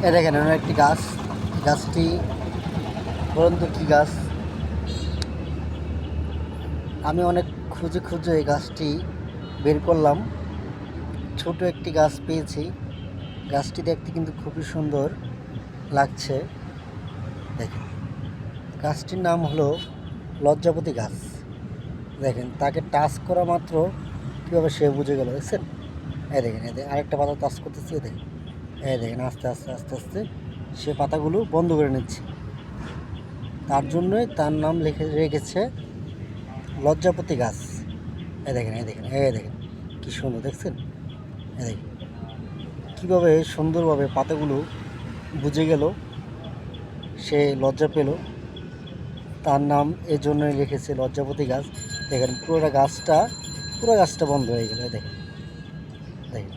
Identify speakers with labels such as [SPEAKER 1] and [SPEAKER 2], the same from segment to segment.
[SPEAKER 1] এ দেখেন একটি গাছ, গাছটি বলুন তো কী গাছ। আমি অনেক খুঁজে খুঁজে এই গাছটি বের করলাম। ছোট একটি গাছ পেয়েছি। গাছটি দেখতে কিন্তু খুবই সুন্দর লাগছে। দেখেন গাছটির নাম হলো লজ্জাপতি গাছ। দেখেন তাকে টাচ করা মাত্র কীভাবে সে বুঝে গেল, দেখছেন? এই দেখেন, এই আরেকটা পাতা টাচ করতেছি, দেখেন, এই দেখেন আস্তে আস্তে আস্তে আস্তে সে পাতাগুলো বন্ধ করে নিচ্ছে। তার জন্যই তার নাম রেখেছে লজ্জাপতি গাছ। এই দেখেন, এই দেখেন, এই দেখেন কী সুন্দর, দেখছেন? এই দেখেন কীভাবে সুন্দরভাবে পাতাগুলো বুঝে গেল, সে লজ্জা পেল। তার নাম এজন্যই রেখেছে লজ্জাপতি গাছ। দেখেন পুরো গাছটা বন্ধ হয়ে গেল। দেখেন দেখেন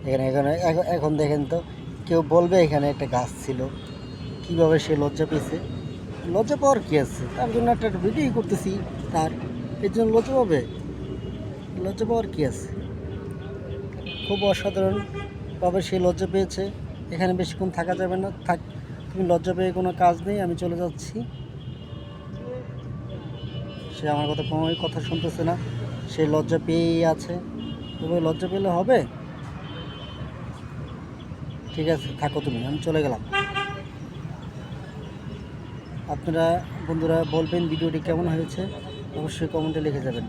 [SPEAKER 1] দেখেন এখানে এখন দেখেন তো কেউ বলবে এখানে একটা গাছ ছিল, কীভাবে সে লজ্জা পেয়েছে। লজ্জা পাওয়ার কী আছে? তার জন্য একটা ভিডিও করতেছি, তার এর জন্য লজ্জা পাওয়ার কী আছে? খুব অসাধারণভাবে সে লজ্জা পেয়েছে। এখানে বেশিক্ষণ থাকা যাবে না, থাক, তুমি লজ্জা পেয়ে কোনো কাজ নেই, আমি চলে যাচ্ছি। সে আমার কোনোই কথা শুনতেছে না, সে লজ্জা পেয়েই আছে। তবে লজ্জা পেলে হবে? ঠিক আছে, থাকো তুমি, আমি চলে গেলাম। আপনারা বন্ধুরা বলবেন ভিডিওটি কেমন হয়েছে, অবশ্যই কমেন্টে লিখে যাবেন।